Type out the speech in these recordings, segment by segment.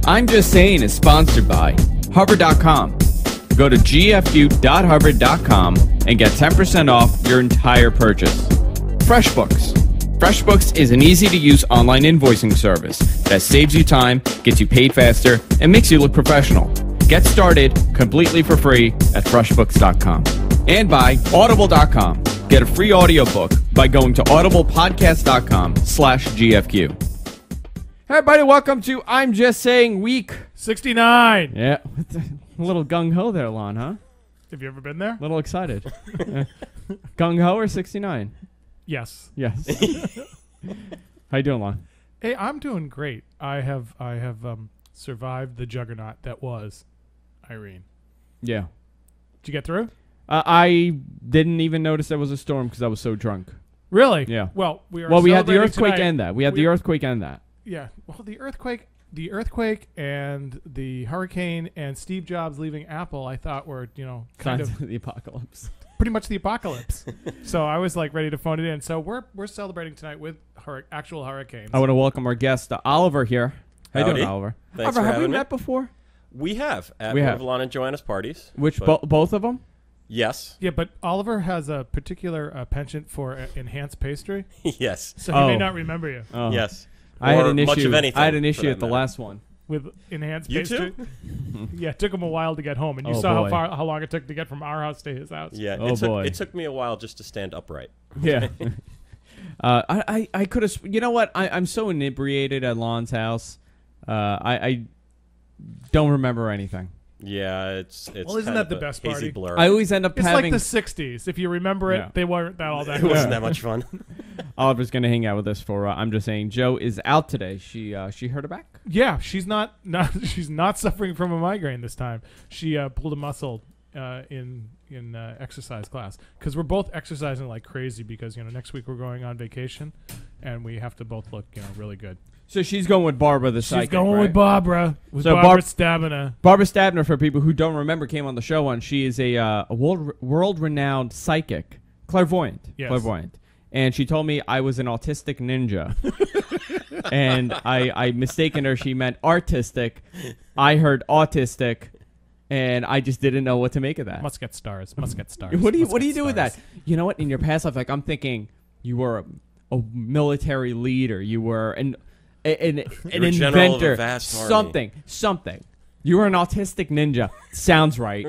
I'm Just Saying is sponsored by Harvard.com. Go to gfu.harvard.com and get 10% off your entire purchase. FreshBooks. FreshBooks is an easy-to-use online invoicing service that saves you time, gets you paid faster, and makes you look professional. Get started completely for free at FreshBooks.com. And by Audible.com. Get a free audiobook by going to audiblepodcast.com/GFQ. Hey everybody, welcome to I'm Just Saying Week 69. Yeah, a little gung-ho there, Lon, huh? Have you ever been there? A little excited. Gung-ho or 69? Yes. Yes. How you doing, Lon? Hey, I'm doing great. I have survived the juggernaut that was Irene. Yeah. Did you get through? I didn't even notice there was a storm because I was so drunk. Really? Yeah. Well, we had the earthquake tonight. and that. We had the earthquake and that. Yeah. Well, the earthquake and the hurricane and Steve Jobs leaving Apple, I thought were, kind Signs of of the apocalypse. pretty much the apocalypse. So I was like ready to phone it in. So we're celebrating tonight with actual hurricanes. I want to welcome our guest, Oliver here. How you doing, Oliver? Thanks Oliver, for have we having me. met before? We have at one of Lon and Joanna's parties. Which both of them? Yes. Yeah, but Oliver has a particular penchant for enhanced pastry. Yes. So he may not remember you. Oh. Yes. I had an Much issue. of anything, I had an for issue that at the matter. last one. With enhanced You pastry? too? Yeah, it took him a while to get home, and you Oh, saw boy. how long it took to get from our house to his house. Yeah. Oh, boy. It took me a while just to stand upright. Yeah. I could have. You know what? I'm so inebriated at Lon's house. I don't remember anything. Yeah, it's Well, isn't kind that of the a best hazy party? blur. I always end up It's having. like the 60s. If you remember it, Yeah. they weren't all that It good. wasn't that much fun. Oliver's gonna hang out with us for. I'm Just Saying. Joe is out today. She hurt her back. Yeah, she's not she's not suffering from a migraine this time. She pulled a muscle in exercise class because we're both exercising like crazy because next week we're going on vacation and we have to both look really good. So she's going with Barbara the psychic. She's going right? with Barbara. With So Barbara Stamina. Barbara Stabner, for people who don't remember, came on the show once. She is a world-renowned psychic, clairvoyant, and she told me I was an autistic ninja, and I mistaken her. She meant artistic. I heard autistic, and I just didn't know what to make of that. Must get stars. What do you do with that? You know what? In your past life, like I'm thinking, you were a military leader. You were an You're a general of a inventor, vast army. something. You were an autistic ninja. Sounds right.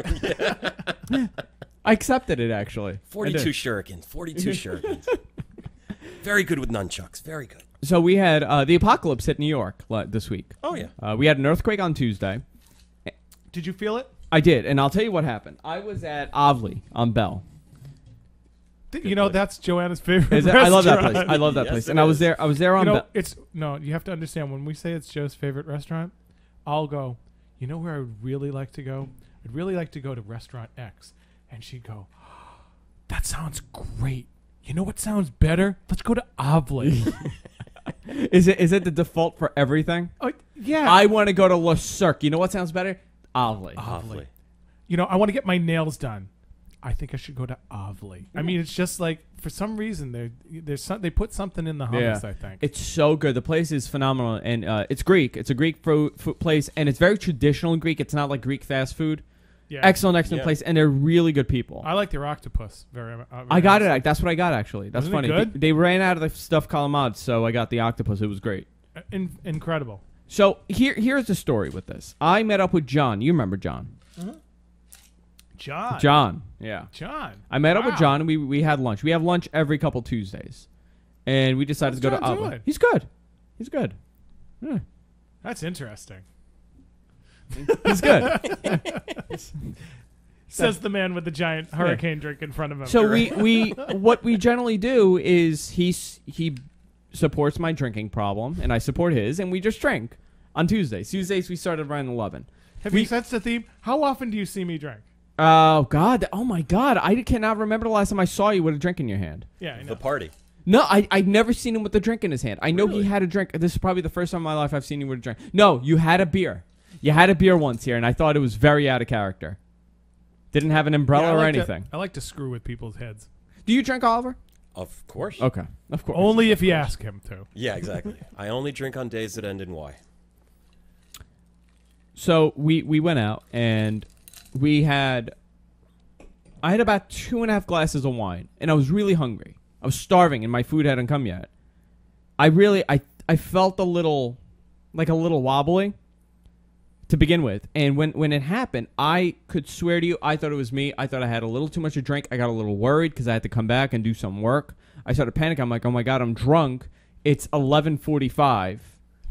I accepted it, actually. 42 shurikens. 42 shurikens. Very good with nunchucks. Very good. So we had the apocalypse hit New York this week. Oh, yeah. We had an earthquake on Tuesday. Did you feel it? I did, and I'll tell you what happened. I was at Ovley on Bell. That's Joanna's favorite Is it? restaurant. I love that place. I love that Yes, place. it And I was is. there. I was there on Bell. You have to understand, when we say it's Joe's favorite restaurant, I'll go, you know where I would really like to go? I'd really like to go to Restaurant X. And she'd go, that sounds great. You know what sounds better? Let's go to Ovley. Is it the default for everything? Oh, yeah. I want to go to Le Cirque. You know what sounds better? Ovley. Lovely. I want to get my nails done. I think I should go to Ovley. I mean, it's just like, for some reason, they put something in the hummus, I think. It's so good. The place is phenomenal, and it's Greek. It's a Greek food place, and it's very traditional Greek. It's not like Greek fast food. Yeah. Excellent Yeah. place, and they're really good people. I like their octopus. I got it. That's what I got, actually. That's Wasn't it funny. good? They ran out of the stuffed calamari, so I got the octopus. It was great. Incredible. So here's the story with this. I met up with John. You remember John? John. Yeah. John. I met up with Wow. John, and we had lunch. We have lunch every couple Tuesdays. And we decided How's to go John to Ovley. doing? He's good. He's good. Yeah. That's interesting. He's good. Says the man with the giant hurricane drink in front of him. So we what we generally do is he supports my drinking problem, and I support his, and we just drink on Tuesdays. Tuesdays we started around 11. Have you sensed the theme? How often do you see me drink? Oh God! Oh my God! I cannot remember the last time I saw you with a drink in your hand. Yeah, I know. The party. No, I've never seen him with a drink in his hand. I know Really? he had a drink. This is probably the first time in my life I've seen you with a drink. No, you had a beer. You had a beer once here, and I thought it was very out of character. Didn't have an umbrella Yeah, or I like anything. I like to screw with people's heads. Do you drink, Oliver? Of course. Okay, of course. Only if you ask him to. Yeah, exactly. I only drink on days that end in Y. So we went out and I had about 2.5 glasses of wine, and I was really hungry. I was starving, and my food hadn't come yet. I felt a little wobbly to begin with. And when it happened, I could swear to you, I thought it was me. I thought I had a little too much to drink. I got a little worried because I had to come back and do some work. I started panicking. I'm like, oh, my God, I'm drunk. It's 11:45.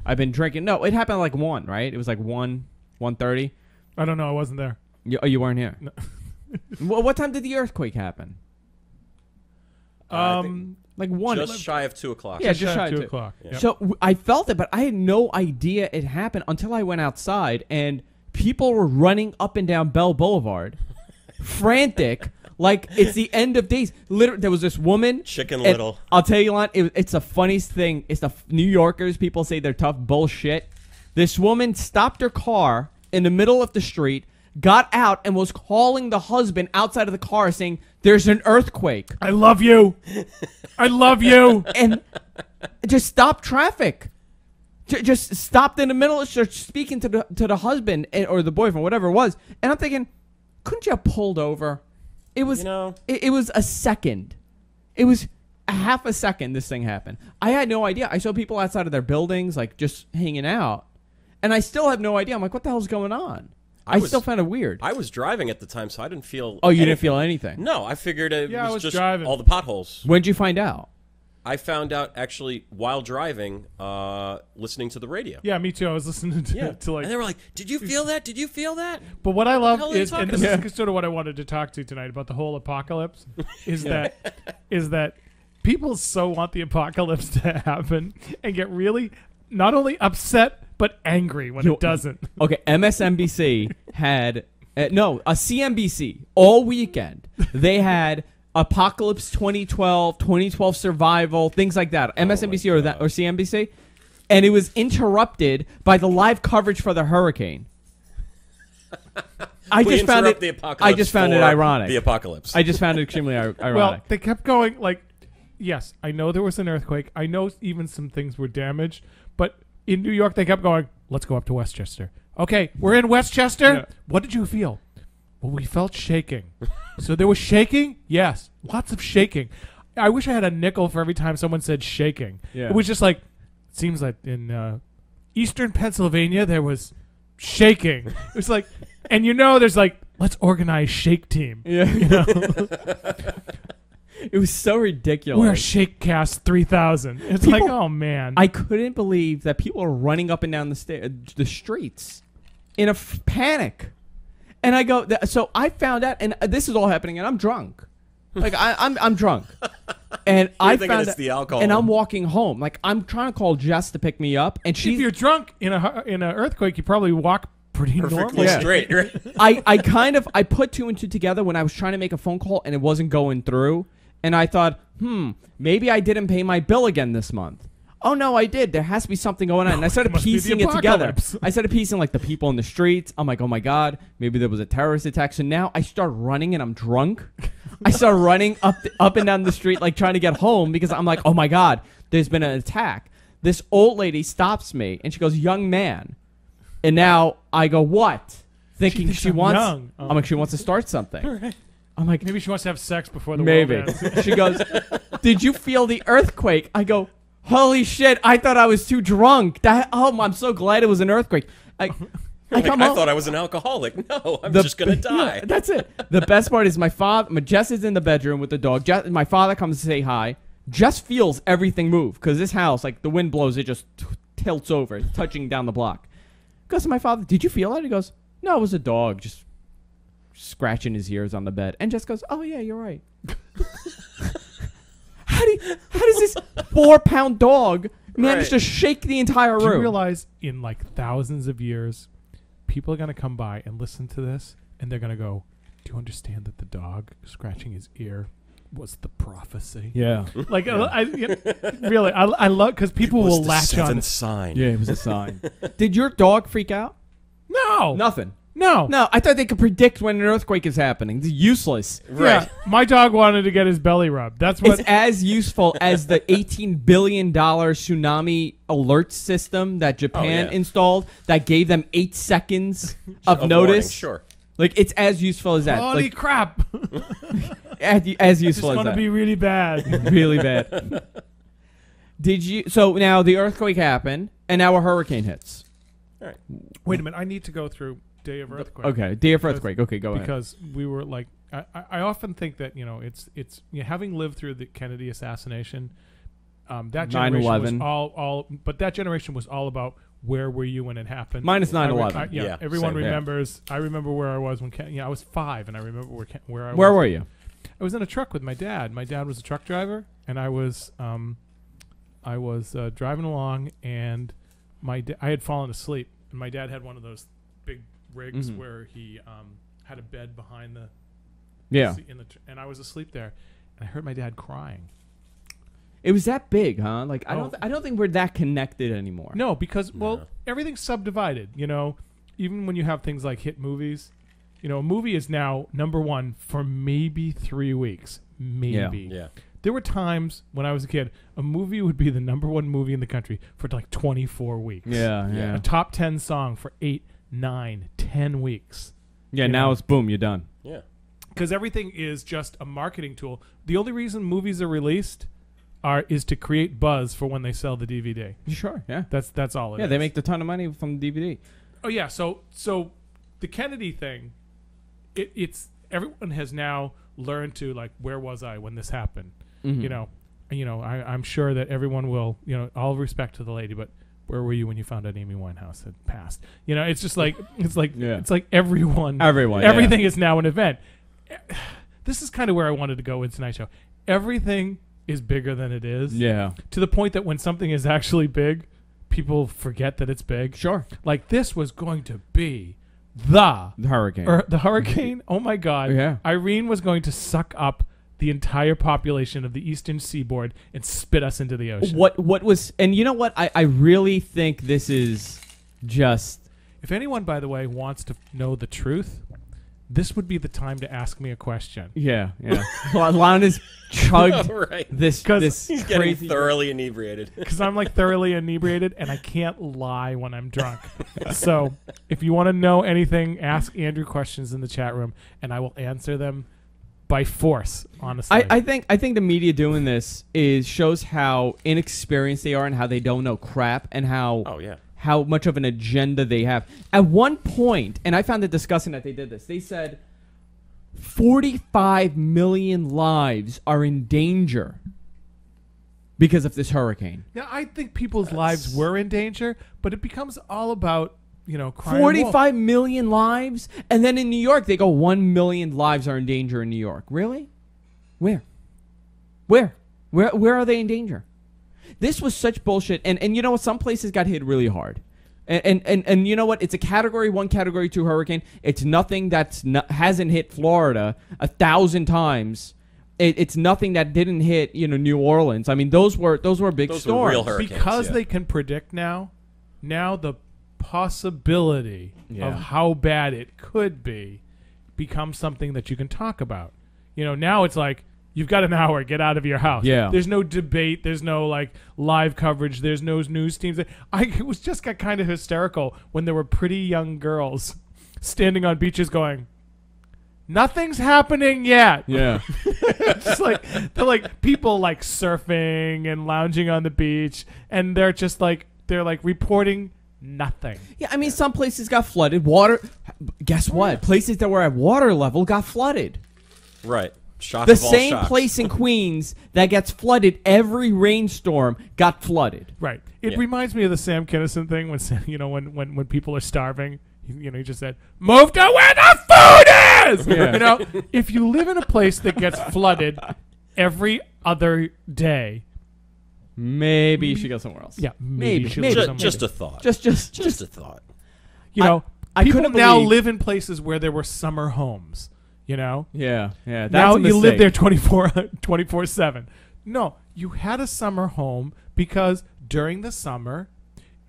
I've been drinking. No, it happened like 1, right? It was like 1:30. I don't know. I wasn't there. You weren't here? No. What time did the earthquake happen? Like 1. Just shy of 2 o'clock. Yeah, just shy of 2 2 o'clock. Yeah. Yep. So I felt it, but I had no idea it happened until I went outside, and people were running up and down Bell Boulevard, frantic, like it's the end of days. Literally, there was this woman. Chicken and Little. I'll tell you, Lon, it's the funniest thing. It's the New Yorkers. People say they're tough. Bullshit. This woman stopped her car in the middle of the street, got out, and was calling the husband outside of the car saying, there's an earthquake. I love you. I love you. And just stopped traffic. Just stopped in the middle and started speaking to the husband or the boyfriend, whatever it was. And I'm thinking, couldn't you have pulled over? It was, it was a second. It was a half a second this thing happened. I had no idea. I saw people outside of their buildings, like just hanging out. And I still have no idea. I'm like, what the hell's going on? I still found it weird. I was driving at the time, so I didn't feel Oh, you anything. didn't feel anything? No, I figured it Yeah, I was was just driving. all the potholes. When'd you find out? I found out actually while driving, listening to the radio. Yeah, me too. I was listening to like. And they were like, did you feel that? Did you feel that? But what I love hell are you is, and talking this about? is sort of what I wanted to talk to tonight about the whole apocalypse, is that people so want the apocalypse to happen and get really not only upset but angry when it doesn't. Okay, MSNBC had a CNBC all weekend. They had Apocalypse 2012 survival, things like that. MSNBC or CNBC, and it was interrupted by the live coverage for the hurricane. I just found it ironic. The apocalypse. I just found it extremely ironic. Well, they kept going like, yes, I know there was an earthquake. I know even some things were damaged, but in New York they kept going, let's go up to Westchester. Okay, we're in Westchester. Yeah. What did you feel? Well, we felt shaking. So there was shaking? Yes, lots of shaking. I wish I had a nickel for every time someone said shaking. Yeah. It was just like, seems like in eastern Pennsylvania there was shaking. It was like, and there's like, let's organize shake team. Yeah. You know? It was so ridiculous. We're Shakecast 3000. It's People- like, oh man. I couldn't believe that people are running up and down the streets in a panic. And I go, so I found out, and this is all happening, and I'm drunk. Like I'm drunk, and I found it's the alcohol. and I'm walking home. Like I'm trying to call Jess to pick me up, and if she's. you're drunk in an earthquake, you probably walk pretty Perfectly normal. Yeah. straight. Right? I put 2 and 2 together when I was trying to make a phone call and it wasn't going through, and I thought, maybe I didn't pay my bill again this month. Oh no, I did. There has to be something going on. And I started Must be the piecing it together. apocalypse. I started piecing like the people in the streets. I'm like, oh my God, maybe there was a terrorist attack. So now I start running and I'm drunk. I start running up and down the street like trying to get home because I'm like, oh my God, there's been an attack. This old lady stops me and she goes, young man. And now I go, what? Thinking thinks she I'm wants. young. Oh. I'm like, she wants to start something. Right. I'm like, Maybe she wants to have sex before the maybe. world ends. She goes, did you feel the earthquake? I go, holy shit, I thought I was too drunk. I'm so glad it was an earthquake. I come home. thought I was an alcoholic. No, I'm just going to die. Yeah, that's it. The best part is my Jess is in the bedroom with the dog. My father comes to say hi. Jess feels everything move because this house, like the wind blows, it just tilts over, touching down the block. Goes to my father, did you feel that? He goes, no, it was a dog just scratching his ears on the bed. And Jess goes, oh yeah, you're right. How does this 4-pound dog manage to shake the entire Do you room? realize in like thousands of years, people are going to come by and listen to this and they're going to go, do you understand that the dog scratching his ear was the prophecy? Yeah. Like, really, I love, because people will latch on. Sign. Yeah, it was a sign. Did your dog freak out? No. Nothing. No. No, I thought they could predict when an earthquake is happening. It's useless. Right. Yeah, my dog wanted to get his belly rubbed. That's what. It's as useful as the $18 billion tsunami alert system that Japan installed that gave them 8 seconds of notice. Warning, sure. Like, it's as useful as that. Holy Like, crap! as It's useful as going to that. be really bad. Really bad. So now the earthquake happened, and now a hurricane hits. All right. Wait a minute. I need to go through day of earthquake. Okay, day of earthquake. Okay, go ahead. Because we were like, I often think that it's having lived through the Kennedy assassination, that generation 9/11. was but that generation was all about where were you when it happened. Minus 9/11. Yeah, everyone same. remembers. I remember where I was when I was 5, and I remember where I was. Where were you? I was in a truck with my dad. My dad was a truck driver, and I was driving along, and I had fallen asleep, and my dad had one of those big rigs where he had a bed behind the seat and I was asleep there, and I heard my dad crying. It was that big, huh? Like, I don't think we're that connected anymore. No, because everything's subdivided. Even when you have things like hit movies, a movie is now #1 for maybe 3 weeks, maybe. Yeah. There were times when I was a kid, a movie would be the #1 movie in the country for like 24 weeks. Yeah. A top 10 song for 8, 9, 10 weeks. Yeah, now it's boom, you're done. Yeah. Because everything is just a marketing tool. The only reason movies are released is to create buzz for when they sell the DVD. Sure, yeah. That's all it is. Yeah, they make a ton of money from the DVD. Oh yeah, so the Kennedy thing, it's everyone has now learned to, like, where was I when this happened? I'm sure that everyone will, all respect to the lady, but where were you when you found out Amy Winehouse had passed? It's just like it's like everyone everything is now an event. This is kind of where I wanted to go with tonight's show. Everything is bigger than it is. Yeah. To the point that when something is actually big, people forget that it's big. Sure. Like, this was going to be the hurricane. the hurricane. Oh my God. Yeah. Irene was going to suck up the entire population of the eastern seaboard and spit us into the ocean. What was, and you know what? I really think this is just. If anyone, by the way, wants to know the truth, this would be the time to ask me a question. Yeah. Lon has chugged this He's getting crazy thoroughly inebriated. Because I'm like thoroughly inebriated and I can't lie when I'm drunk. So if you want to know anything, ask Andrew questions in the chat room and I will answer them by force, honestly. I think the media doing this shows how inexperienced they are and how they don't know crap and how much of an agenda they have. At one point, and I found it disgusting that they did this, they said 45 million lives are in danger because of this hurricane. Now, I think people's lives were in danger, but it becomes all about, crime. 45 million lives? And then in New York, they go 1 million lives are in danger in New York. Really? Where are they in danger? This was such bullshit. And you know what? Some places got hit really hard. And you know what? It's a Category 1, Category 2 hurricane. It's nothing hasn't hit Florida 1,000 times. It's nothing that didn't hit New Orleans. I mean, those were big storms. Were real hurricanes, because they can predict now the possibility of how bad it could be becomes something that you can talk about. Now it's like, you've got an hour, get out of your house. Yeah. There's no debate. There's no live coverage. There's no news teams. Got kind of hysterical when there were pretty young girls standing on beaches going, nothing's happening yet. Yeah. Just they're like people surfing and lounging on the beach, and they're just they're reporting nothing. Yeah, I mean, some places got flooded. Guess what? Places that were at water level got flooded. Right. Shock the of all same shocks. place in Queens that gets flooded every rainstorm got flooded. Right. It reminds me of the Sam Kinison thing when people are starving. He just said, "Move to where the food is." Yeah. If you live in a place that gets flooded every other day, maybe you should go somewhere else. yeah, Maybe. you should live somewhere. Just a thought. Just a thought. I people couldn't now believe- live in places where there were summer homes. Yeah. That's Now a you live mistake. there 24/7. No, you had a summer home because during the summer,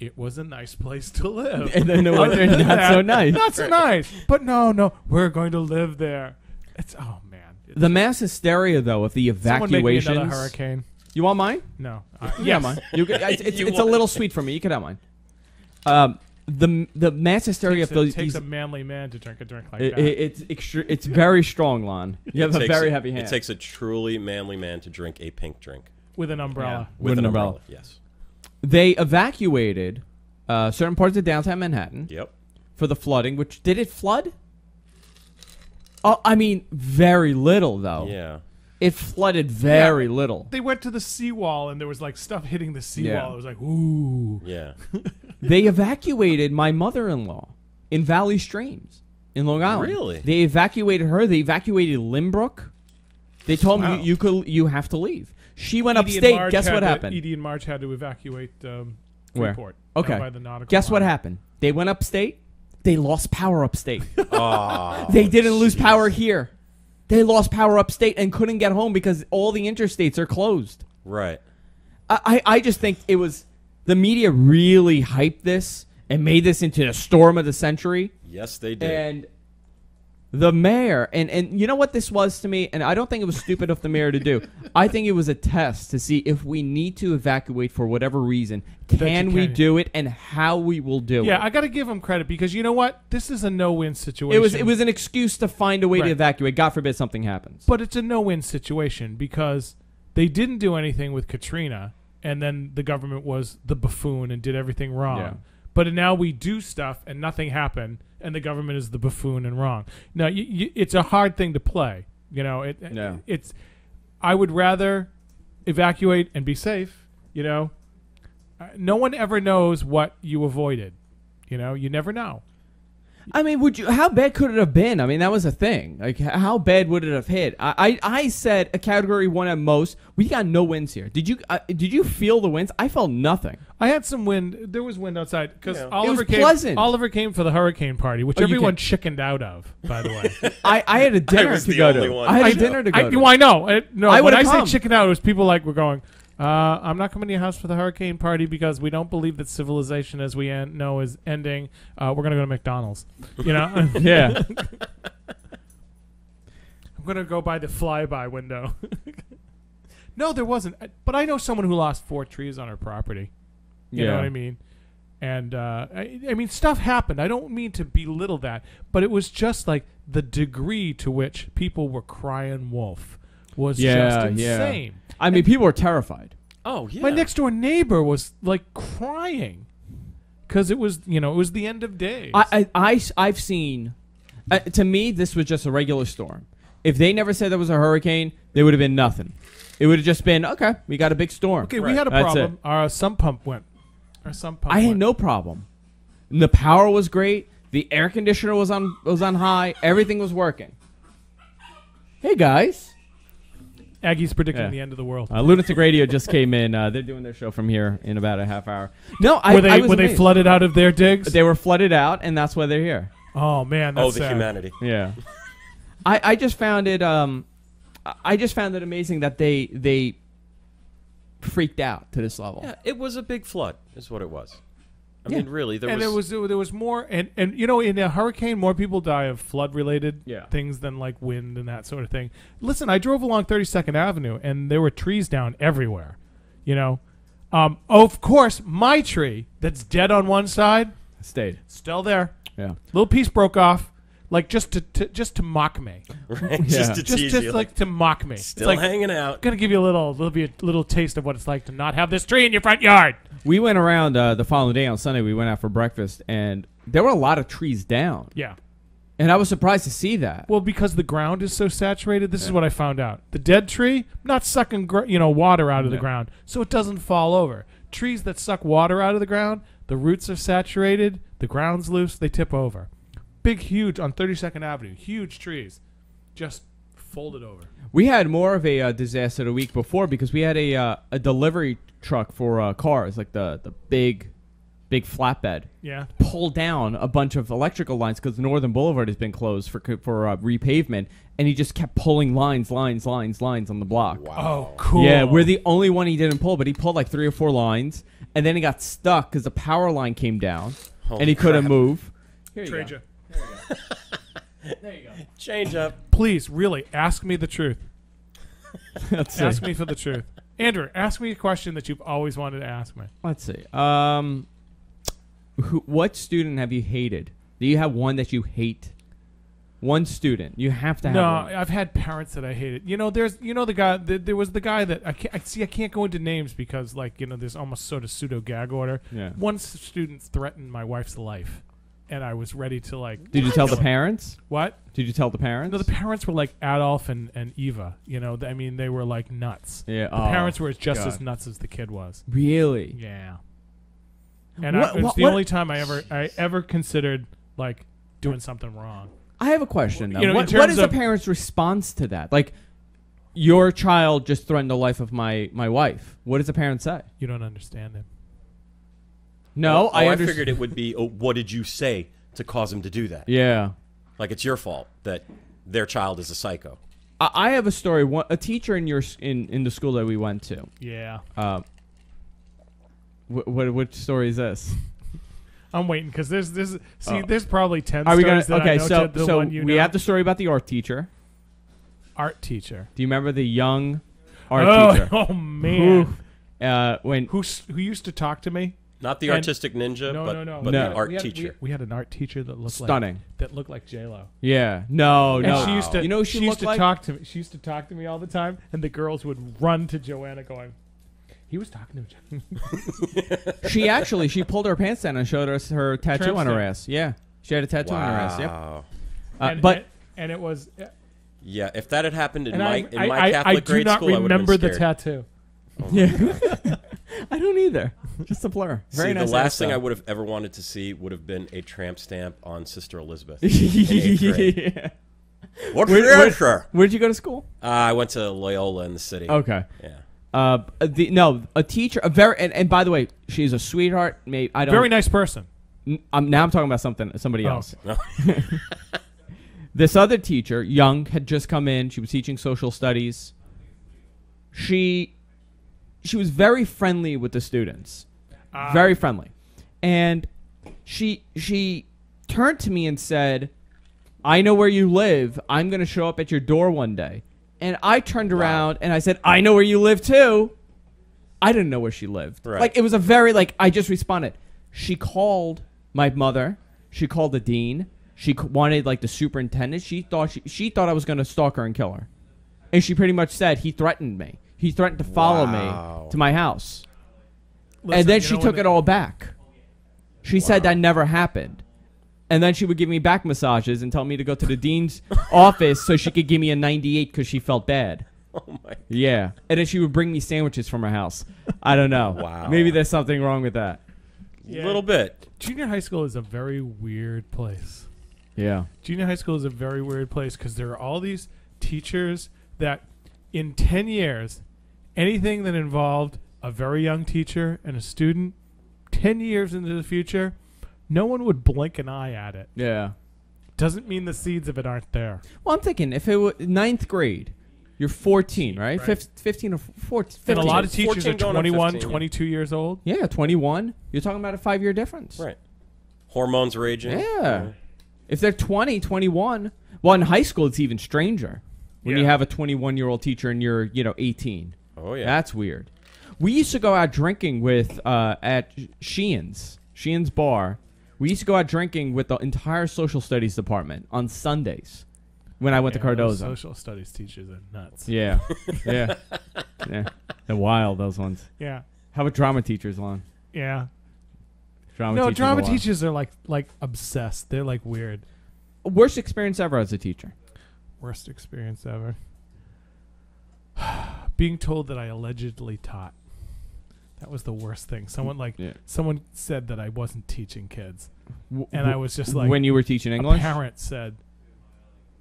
it was a nice place to live. And then the winter, not so nice. Not so nice. But no, we're going to live there. It's man. The mass hysteria, though, of the Someone make me evacuations. another hurricane. You want mine? No. Yeah, mine. It's a little sweet for me. You can have mine. The mass hysteria of those. It takes a manly man to drink a drink like that. It's very strong, Lon. You have a very heavy hand. It takes a truly manly man to drink a pink drink. With an umbrella. Yeah, with an umbrella. Yes. They evacuated certain parts of downtown Manhattan. Yep. For the flooding. Which did it flood? Oh, I mean, very little though. Yeah. It flooded very little. They went to the seawall and there was like stuff hitting the seawall. Yeah. It was like, ooh. Yeah. They evacuated my mother-in-law in Valley Streams in Long Island. Really? They evacuated her. They evacuated Limbrook. They told Wow. me you have to leave. She went Edie and upstate. Marge Guess had what to- happened? Edie and Marge had to evacuate Where? Freeport. Okay. Down by the nautical Guess what line. happened? They went upstate. They lost power upstate. Oh, They didn't lose power here. They lost power upstate and couldn't get home because all the interstates are closed. Right. I just think it was the media really hyped this and made this into the storm of the century. Yes, they did. And the mayor, and you know what this was to me? And I don't think it was stupid of the mayor to do. I think it was a test to see if we need to evacuate for whatever reason. Can we do it and how we will do it? Yeah, I got to give him credit because you know what? This is a no-win situation. It was an excuse to find a way to Right. evacuate. God forbid something happens. But it's a no-win situation because they didn't do anything with Katrina, and then the government was the buffoon and did everything wrong. Yeah. But now we do stuff and nothing happened, and the government is the buffoon and wrong. Now, it's a hard thing to play. You know, it's. I would rather evacuate and be safe. You know, no one ever knows what you avoided. You know, you never know. I mean, how bad could it have been? I mean, that was a thing. Like, how bad would it have hit? I said a category 1 at most. We got no winds here. Did you feel the winds? I felt nothing. I had some wind. There was wind outside because Oliver pleasant. Oliver came for the hurricane party, which everyone chickened out of. By the way, I had a dinner to go to. I had a dinner to go to. I know. No, I when I come. say chicken out, it was people like were going. I'm not coming to your house for the hurricane party because we don't believe that civilization as we know is ending. We're gonna go to McDonald's. You know. Yeah. I'm gonna go by the flyby window. No, there wasn't. But I know someone who lost 4 trees on her property. You know what I mean? And I mean, stuff happened. I don't mean to belittle that, but it was just like the degree to which people were crying wolf was just insane. I mean, people were terrified. Oh, yeah. My next door neighbor was like crying because it was the end of days. I've seen. To me, this was just a regular storm. If they never said there was a hurricane, there would have been nothing. It would have just been, okay, we got a big storm. Okay, we had a problem. Our sump pump went. I had no problem. And the power was great. The air conditioner was on high. Everything was working. Hey, guys. Aggie's predicting the end of the world. Lunatic Radio just came in. They're doing their show from here in about a half hour. No, were they flooded out of their digs? They were flooded out, and that's why they're here. Oh man, that's sad. Humanity. Yeah. I just found it. I just found it amazing that they freaked out to this level. Yeah, it was a big flood, is what it was. I mean, really, there was more, and you know, in a hurricane, more people die of flood-related Yeah. things than like wind and that sort of thing. Listen, I drove along 32nd Avenue, and there were trees down everywhere. You know, of course, my tree that's dead on one side Stayed. still there. Yeah. Little piece broke off, like just to mock me. right? Yeah. Just to tease Just you. like to mock me. Still it's like, hanging out. gonna give you a little taste of what it's like to not have this tree in your front yard. We went around the following day on Sunday. We went out for breakfast, and there were a lot of trees down. Yeah. And I was surprised to see that. Well, because the ground is so saturated, this is what I found out. The dead tree, not sucking water out of the ground, so it doesn't fall over. Trees that suck water out of the ground, the roots are saturated, the ground's loose, they tip over. Big, huge, on 32nd Avenue, huge trees just folded over. We had more of a disaster the week before because we had a delivery truck for cars, like the big flatbed. Yeah. Pull down a bunch of electrical lines because Northern Boulevard has been closed for repavement, and he just kept pulling lines on the block. Wow. Oh, cool. Yeah, we're the only one he didn't pull, but he pulled like 3 or 4 lines, and then he got stuck because the power line came down, Holy and he couldn't crap. move. Here you Trade go. you. There you go. Change up. Please, really, ask me the truth. Let's see. Ask me for the truth. Andrew, ask me a question that you've always wanted to ask me. Let's see. What student have you hated? Do you have one that you hate? One student. You have to have No, one. I've had parents that I hated. There's the guy. There was the guy that I can't go into names because there's almost sort of pseudo gag order. Yeah. One student threatened my wife's life, and I was ready to Did you tell the parents? What? Did you tell the parents? No, the parents were like Adolf and Eva. They were like nuts. Yeah. The parents were just God. as nuts as the kid was. Really? Yeah. And What- it's what- the what- only time I ever considered doing something wrong. I have a question though. You know, in What terms is the of- parents' response to that? Your child just threatened the life of my wife. What does the parent say? You don't understand him. No, I I understand. figured it would be, what did you say to cause him to do that? Yeah. Like it's your fault that their child is a psycho. I have a story. A teacher in the school that we went to. Yeah. Which story is this? I'm waiting because there's probably 10 Are we gonna? stories that I Okay, know to the so one you we know. have the story about the art teacher. Art teacher. Do you remember the young art teacher? Oh man. When Who used to talk to me? Not the And- artistic ninja, No. but No. the art we had, teacher. We had an art teacher that looked Stunning. like J-Lo. Yeah. No. And No. she used to. You know who she she used looked to like? talk to me. She used to talk to me all the time, and the girls would run to Joanna, going, "He was talking to me." She pulled her pants down and showed us her tattoo Tramp on her stamp. ass. Yeah. She had a tattoo on her ass. Yep. Wow. And it was. Yeah, if that had happened in And my I Catholic do grade not school, I would have remember been the scared. tattoo. Yeah. I don't either. Just a blur. Very See, nice. the last thing I hairstyle. would have ever wanted to see would have been a tramp stamp on Sister Elizabeth. in 8th grade. Yeah. What's Where- the where- answer? Where'd you go to school? I went to Loyola in the city. Okay. Yeah. A teacher, and by the way, she's a sweetheart. Maybe I don't. Very nice person. I'm talking about somebody Oh. else. No. This other teacher, young, had just come in. She was teaching social studies. She was very friendly with the students, very friendly, and she turned to me and said, "I know where you live. I'm going to show up at your door one day." And I turned around and I said, "I know where you live too." I didn't know where she lived. Right. Like, it was a very, I just responded. She called my mother. She called the dean. She wanted, the superintendent. She thought I was going to stalk her and kill her. And she pretty much said, he threatened me. He threatened to follow Wow. me to my house. Listen, and then you she know took when it all back. She said that never happened. And then she would give me back massages and tell me to go to the dean's office so she could give me a 98 because she felt bad. Oh my. Yeah. And then she would bring me sandwiches from her house. I don't know. Wow. Maybe there's something wrong with that. Yeah. Little bit. Junior high school is a very weird place. Yeah. Junior high school is a very weird place because there are all these teachers that in 10 years, anything that involved a very young teacher and a student, 10 years into the future, no one would blink an eye at it. Yeah. Doesn't mean the seeds of it aren't there. Well, I'm thinking if it was 9th grade, you're 14, right? Right. 15 or 14. And a 15. lot of teachers 14 are going on 21, 15, yeah. 22 years old. Yeah, 21. You're talking about a 5-year difference. Right. Hormones raging. Yeah. If they're 20, 21. Well, in high school, it's even stranger. When you Yeah. have a 21-year-old teacher and you're, 18. Oh, yeah. That's weird. We used to go out drinking with at Sheehan's bar. We used to go out drinking with the entire social studies department on Sundays when I went to Those Cardozo. social studies teachers are nuts. Yeah, yeah, yeah. They're wild, those ones. Yeah. How about drama teachers, Lon? Yeah. Drama No, teachers drama are wild. teachers are like obsessed. They're like weird. Worst experience ever as a teacher. Worst experience ever. Being told that I allegedly taught. That was the worst thing. Someone said that I wasn't teaching kids. And I was just like, when you were teaching English? a parent said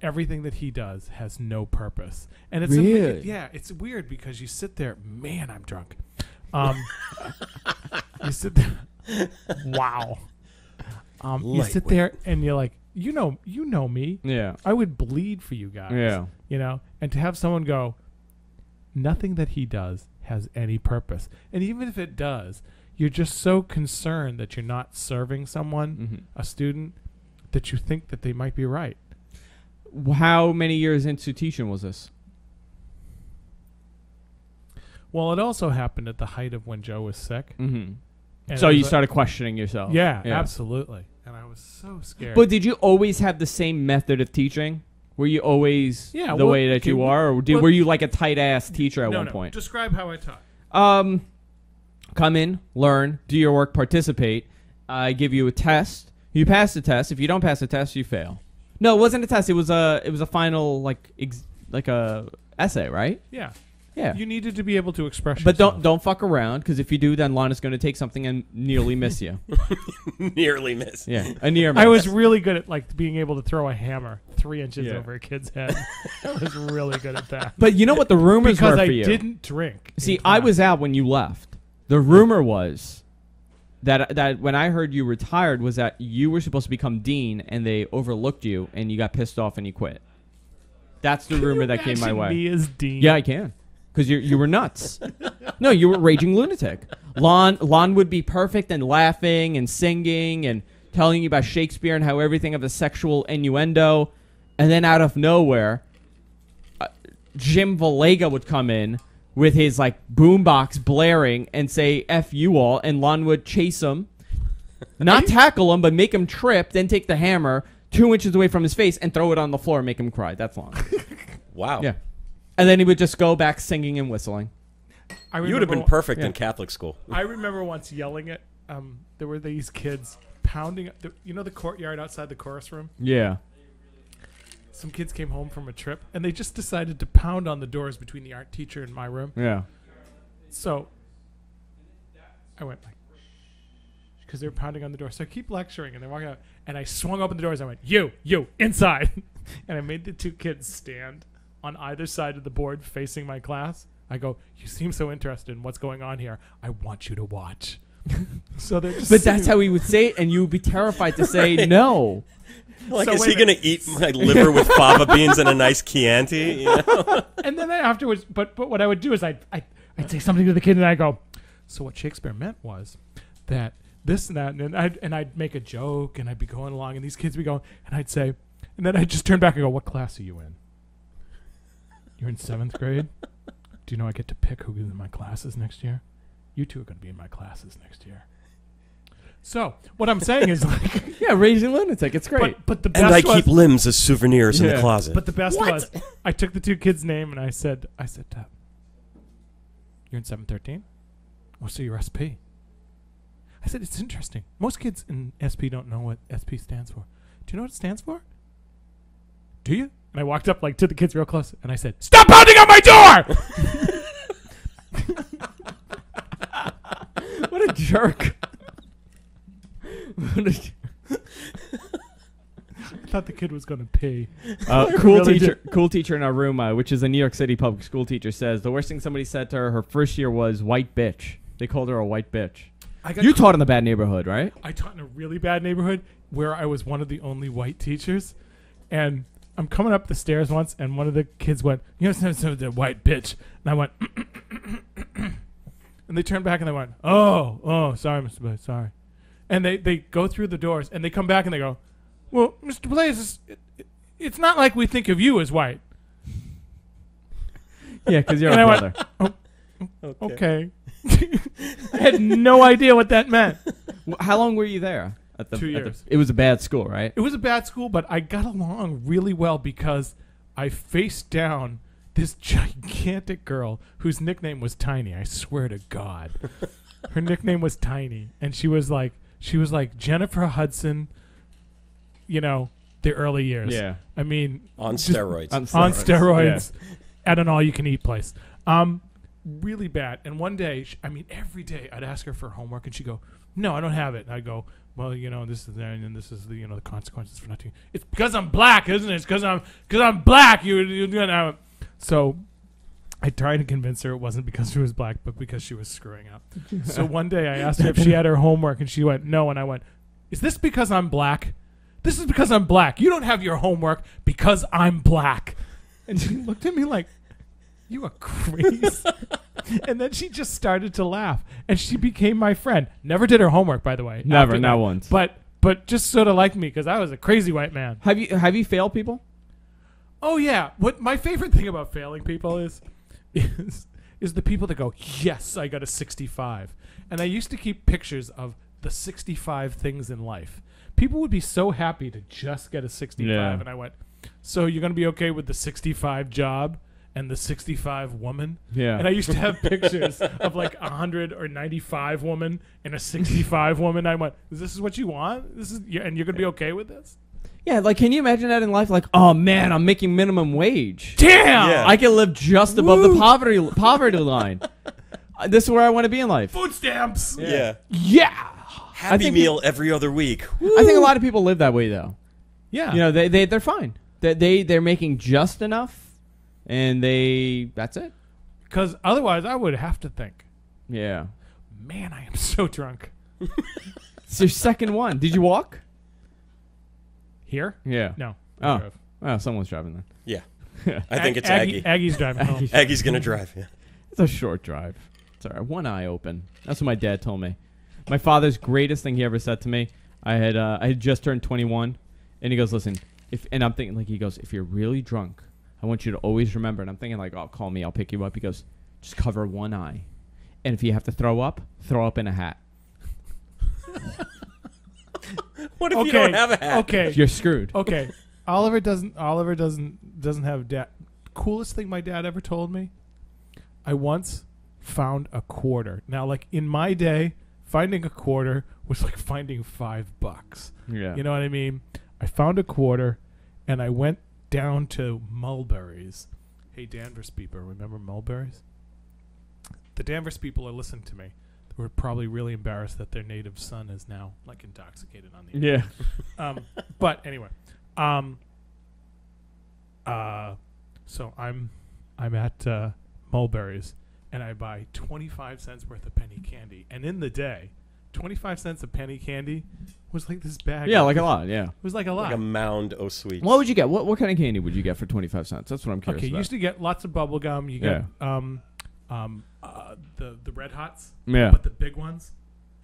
everything that he does has no purpose. And it's Really? it's weird because you sit there, man, I'm drunk. You sit there. Wow. You sit there and you're like, you know me. Yeah. I would bleed for you guys. Yeah. And to have someone go, nothing that he does has any purpose. And even if it does, you're just so concerned that you're not serving someone, a student, that you think that they might be right. How many years into teaching was this? Well, it also happened at the height of when Joe was sick. And So you started questioning yourself. Yeah, absolutely. And I was so scared. But did you always have the same method of teaching? Were you always the way that you are? Or were you like a tight-ass teacher at one point? Describe how I taught. Come in, learn, do your work, participate. I give you a test. You pass the test. If you don't pass the test, you fail. No, it wasn't a test. It was a final like a essay, right? Yeah. Yeah. You needed to be able to express But yourself. don't fuck around, because if you do, then Lon is going to take something and nearly miss you. Nearly miss. Yeah, a near miss. I was really good at like being able to throw a hammer 3 inches over a kid's head. I was really good at that. But you know what the rumors were because for I you? didn't drink. See, I was out when you left. The rumor was that when I heard you retired was that you were supposed to become dean and they overlooked you and you got pissed off and you quit. That's the rumor that came my way. Me as dean. Yeah, I can. Because you were nuts. No, you were a raging lunatic. Lon would be perfect and laughing and singing and telling you about Shakespeare and how everything of a sexual innuendo. And then out of nowhere, Jim Valega would come in with his like boombox blaring and say "F you all," and Lon would chase him, not tackle him, but make him trip, then take the hammer 2 inches away from his face and throw it on the floor and make him cry. That's Lon. Wow. Yeah. And then he would just go back singing and whistling. You would have been perfect in Catholic school. I remember once yelling at, there were these kids pounding, the courtyard outside the chorus room? Yeah. Some kids came home from a trip, and they just decided to pound on the doors between the art teacher and my room. Yeah. So I went like, because they were pounding on the door. So I keep lecturing, and they're walking out, and I swung open the doors. I went, you, inside. And I made the 2 kids stand on either side of the board facing my class. I go, you seem so interested in what's going on here. I want you to watch. So they're just But that's how he would say it, and you would be terrified to say no. Like, So is wait he a going to eat my liver with fava beans and a nice Chianti? You know? And then afterwards, but what I would do is I'd say something to the kid, and I go, so what Shakespeare meant was that this and that, and I'd make a joke, and I'd be going along, and these kids would be going, and I'd say, and then I'd just turn back and go, what class are you in? You're in 7th grade? Do you know I get to pick who's in my classes next year? You 2 are going to be in my classes next year. So, what I'm saying is like... Yeah, raging lunatic. It's great. But the best And I was, keep limbs as souvenirs in the closet. But the best was, I took the 2 kids' name and I said, you're in 713? What's your SP? I said, it's interesting. Most kids in SP don't know what SP stands for. Do you know what it stands for? Do you? And I walked up like to the kids real close and I said, stop pounding on my door! What a jerk. What a jerk. I thought the kid was going to pee. Cool teacher in our room, which is a New York City public school teacher, says the worst thing somebody said to her first year was white bitch. They called her a white bitch. You taught in the bad neighborhood, right? I taught in a really bad neighborhood where I was one of the only white teachers. And I'm coming up the stairs once, and one of the kids went, you know, the white bitch. And I went, and they turned back and they went, oh, sorry, Mr. Blaze, sorry. And they go through the doors, and they come back and they go, well, Mr. Blaze, it's not like we think of you as white. Yeah, because you're and a I brother. went, okay. I had no idea what that meant. How long were you there? 2 years. It was a bad school, right? It was a bad school, but I got along really well because I faced down this gigantic girl whose nickname was Tiny. I swear to God. Her nickname was Tiny. And she was like Jennifer Hudson, you know, the early years. Yeah. I mean, on steroids. On steroids at an all-you-can-eat place. Really bad. And one day, every day I'd ask her for homework, and she'd go, no, I don't have it. And I'd go, well, you know, this is there, and this is the, you know, the consequences for not doing it. It's because I'm black, isn't it? It's because I'm black. You know. So I tried to convince her it wasn't because she was black, but because she was screwing up. So one day I asked her if she had her homework, and she went, no. And I went, is this because I'm black? This is because I'm black. You don't have your homework because I'm black. And she looked at me like, you are crazy. And then she just started to laugh, and she became my friend. Never did her homework, by the way. Never, after not that. once. But just sort of liked me because I was a crazy white man. Have you failed people? Oh yeah. What my favorite thing about failing people is the people that go, yes, I got a 65. And I used to keep pictures of the 65 things in life. People would be so happy to just get a 65, and I went, so you're going to be okay with the 65 job and the 65 woman? Yeah. And I used to have pictures of like 100 or 95 woman and a 65 woman. I went, this is what you want? And you're going to be okay with this? Yeah, like, can you imagine that in life? Like, oh man, I'm making minimum wage. Damn! Yeah. I can live just above the poverty line. This is where I want to be in life. Food stamps! Yeah. Yeah. Happy meal every other week. I think a lot of people live that way, though. Yeah. You know, they're fine. They're making just enough, and that's it. Because otherwise, I would have to think, Yeah. man, I am so drunk. It's your second one. Did you walk? Here? Yeah. No. Oh. Drove. Oh, someone's driving then. Yeah. I think it's Aggie. Aggie's driving home. Aggie's going to drive, yeah. It's a short drive. It's all right. One eye open. That's what my dad told me. My father's greatest thing he ever said to me. I had just turned 21, and he goes, "Listen, and I'm thinking, like, he goes, if you're really drunk, I want you to always remember." And I'm thinking, like, "Oh, call me, I'll pick you up." He goes, "Just cover one eye, and if you have to throw up in a hat." What if you don't have a hat? Okay. You're screwed. Okay. Oliver doesn't have dad. Coolest thing my dad ever told me. I once found a quarter. Now, like in my day, finding a quarter was like finding $5. Yeah. You know what I mean? I found a quarter, and I went down to Mulberry's. Hey, Danvers people, remember Mulberry's? The Danvers people are listening to me. We're probably really embarrassed that their native son is now like intoxicated on the Yeah. But anyway, so I'm at Mulberry's, and I buy 25 cents worth of penny candy. And in the day, 25 cents of penny candy was like this bag. Yeah, like a lot. Yeah. It was like a lot. Like a mound of sweets. What would you get? What kind of candy would you get for 25 cents? That's what I'm curious Okay, you about. used to get lots of bubble gum. You get the Red Hots. Yeah. But the big ones,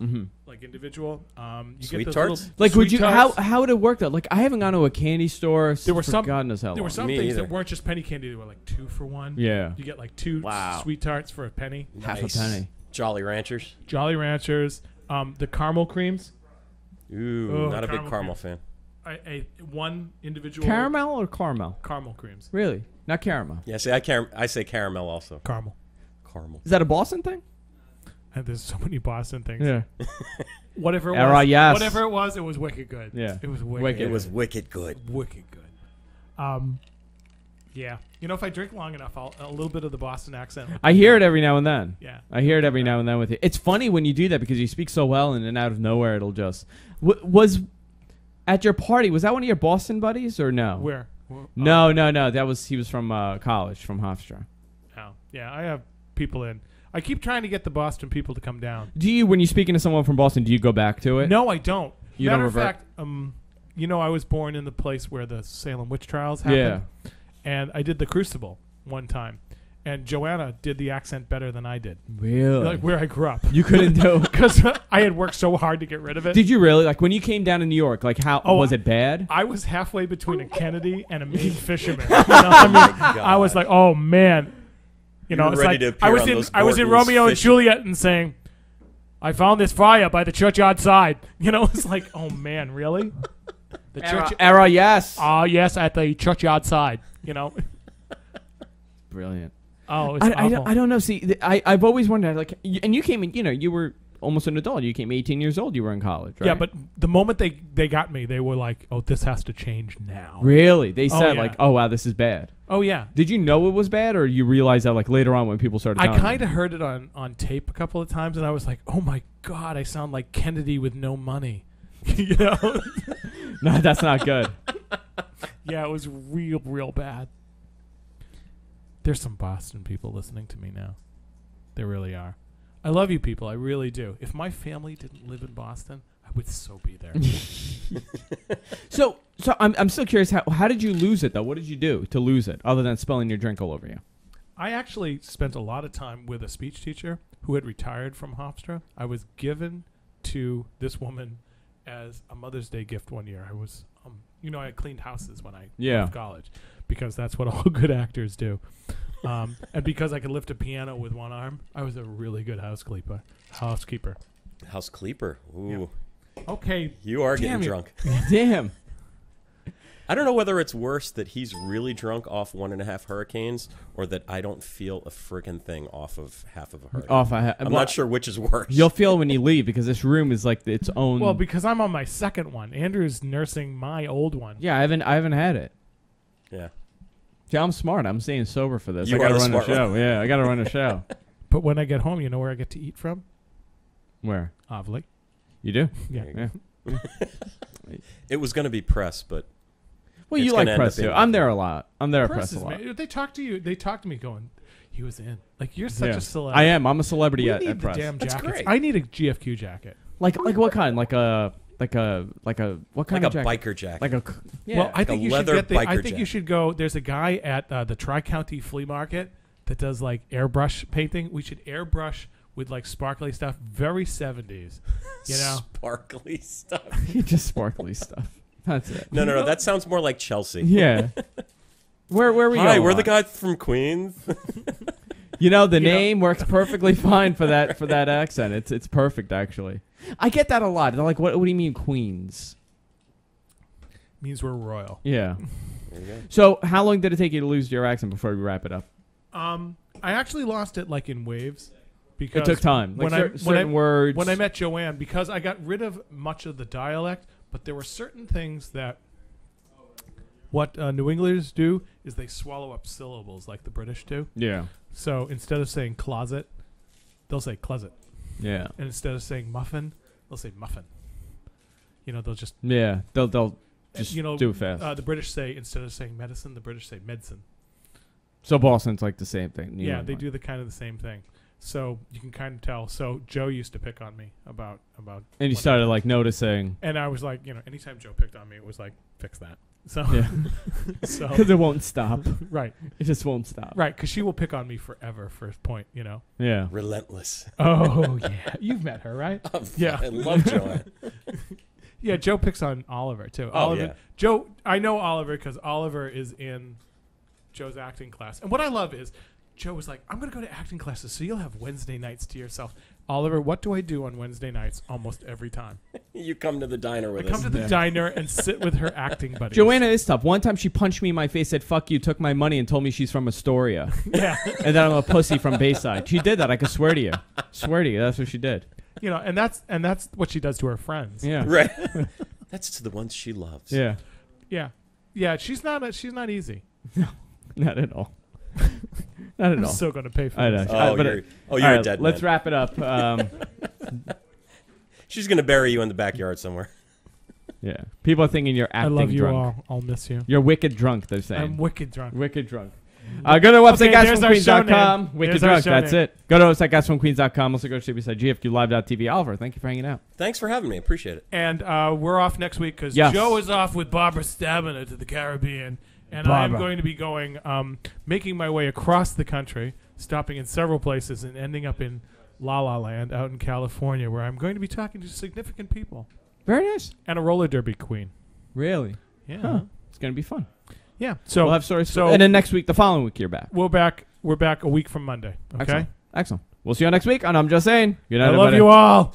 Mm-hmm. like individual. You Sweet get those tarts? little Like, sweet would you? tarts. How would it work though? Like, I haven't gone to a candy store. There were for some. God knows how There were long. some Me things either. that weren't just penny candy. They were like 2 for $1. Yeah. You get like 2 Wow. sweet tarts for a penny. Half Nice. a penny. Jolly Ranchers. Jolly Ranchers. The caramel creams. Ooh, Oh, not a big caramel caramel cream. fan. One individual Caramel or caramel? caramel creams. Really? Not caramel. Yeah, see, I say caramel also. Caramel. Caramel. Is that a Boston thing? And there's so many Boston things. Yeah. Whatever it Era, was. yes. Whatever it was wicked good. Yeah. It was wicked. Wicked. It was wicked good. wicked good. Yeah. You know, if I drink long enough, a little bit of the Boston accent. I hear it every now and then. Yeah. I hear it every now and then with you. It's funny when you do that because you speak so well, and then out of nowhere it'll just. Was at your party? Was that one of your Boston buddies or no? Where? No. He was from college, from Hofstra. Oh. Yeah, I have people in. I keep trying to get the Boston people to come down. Do you, when you're speaking to someone from Boston, do you go back to it? No, I don't. You Matter don't of revert? fact, you know, I was born in the place where the Salem witch trials happened. Yeah. And I did the Crucible one time. And Joanna did the accent better than I did. Really? Like where I grew up. You couldn't do. Because I had worked so hard to get rid of it. Did you really? Like when you came down to New York, like how was it bad? I was halfway between a Kennedy and a Maine fisherman. You know what I mean? I was like, oh man. You know, were it's ready like to appear I was on in those Gordon's Romeo and fishing. Juliet and saying, I found this fire by the churchyard side. You know, it's like, oh man, really? The Era, yes. yes, at the churchyard side. You know. Brilliant. Oh, it's awful. I don't know. See, I've always wondered, like, and you came in, you know, you were almost an adult. You came 18 years old. You were in college, right? Yeah, but the moment they got me, they were like, oh, this has to change now. Really? They said, yeah. like, oh, wow, this is bad. Oh, yeah. Did you know it was bad, or you realized that, like, later on when people started I telling kind you? of heard it on tape a couple of times, and I was like, oh, my God, I sound like Kennedy with no money. You know? No, that's not good. Yeah, it was real bad. There's some Boston people listening to me now. There really are. I love you people. I really do. If my family didn't live in Boston, I would so be there. So I'm still curious. How did you lose it though? What did you do to lose it, other than spilling your drink all over you? I actually spent a lot of time with a speech teacher who had retired from Hofstra. I was given to this woman as a Mother's Day gift one year. I was, I cleaned houses when I left college because that's what all good actors do. And because I could lift a piano with one arm, I was a really good housekeeper. Housecleaper. Ooh. Yeah. Okay. You are getting drunk. Damn. I don't know whether it's worse that he's really drunk off 1.5 hurricanes or that I don't feel a friggin' thing off of half of a hurricane. I'm not sure which is worse. You'll feel when you leave because this room is like its own. Well, because I'm on my second one. Andrew's nursing my old one. Yeah, I haven't had it. Yeah. Yeah, I'm smart. I'm staying sober for this. You I gotta are the run the smart show. one. Yeah, I gotta run the show. But when I get home, you know where I get to eat from? Where? Ovely. You do? Yeah. It was going to be press, but Well, you like press too. I'm there a lot. I'm there at press a lot. They talk to you. They talk to me going, he was in. Like, you're such a celebrity. I am. I'm a celebrity we at need press. The damn That's jackets. great. I need a GFQ jacket. Like what kind? Like a what kind of jacket? Biker jacket. Like a Well, I think you should leather get the. I biker think you should go. There's a guy at the Tri-County Flea Market that does like airbrush painting. We should airbrush with like sparkly stuff. Very 70s. You know, sparkly stuff. just sparkly stuff. That's it. No. That sounds more like Chelsea. Yeah. Where are we going? Hi, we're the guy from Queens. The name works perfectly fine for that accent. It's perfect actually. I get that a lot. They're like, what do you mean Queens? means we're royal. Yeah. There you go. So how long did it take you to lose your accent before we wrap it up? I actually lost it like in waves. Because it took time. Like certain words. When I met Joanne, because I got rid of much of the dialect, but there were certain things that what New Englanders do is they swallow up syllables like the British do. Yeah. So instead of saying closet, they'll say closet. Yeah. And instead of saying muffin, they'll say muffin. They'll just... Yeah. They'll just do it fast. The British say, instead of saying medicine, the British say medicine. So Boston's like the same thing. Yeah, they do the kind of the same thing. So you can kind of tell. So Joe used to pick on me about. And you started like noticing. And I was like, anytime Joe picked on me, it was like, fix that. So yeah, so because it won't stop. Right, it just won't stop. Right, because she will pick on me forever for a point. Yeah, relentless. Oh yeah, you've met her, right? Yeah, I love Joanna. Yeah, Joe picks on Oliver too. Oh, Oliver, yeah. Joe, I know Oliver because Oliver is in Joe's acting class, and what I love is Joe was like, I'm going to go to acting classes, so you'll have Wednesday nights to yourself. Oliver, what do I do on Wednesday nights almost every time? You come to the diner with us. I come to the diner and sit with her acting buddies. Joanna is tough. One time she punched me in my face, said, fuck you, took my money, and told me she's from Astoria. Yeah. And that I'm a pussy from Bayside. She did that. I could swear to you. Swear to you. That's what she did. And that's what she does to her friends. Yeah. Right. That's to the ones she loves. Yeah. Yeah. Yeah, she's not easy. No, not at all. Not at all. I'm still going to pay for I this. know. You're a dead man. Let's wrap it up. She's going to bury you in the backyard somewhere. Yeah. People are thinking you're acting drunk. I love you all. I'll miss you. You're wicked drunk, they're saying. I'm wicked drunk. Wicked drunk. Go to our website, guysfromqueens.com. Wicked drunk, that's it. Go to our website, guysfromqueens.com. Also go to GFQlive.tv. Oliver, thank you for hanging out. Thanks for having me. Appreciate it. And we're off next week because Joe is off with Barbara Stabenow to the Caribbean. And I'm going to be going, making my way across the country, stopping in several places and ending up in La La Land out in California, where I'm going to be talking to significant people. Very nice. And a roller derby queen. Really? Yeah. Huh. It's going to be fun. Yeah. So we'll have stories. And then next week, the following week, you're back. We're back a week from Monday. Okay? Excellent. We'll see you next week. And I'm just saying. Good night, I love you all.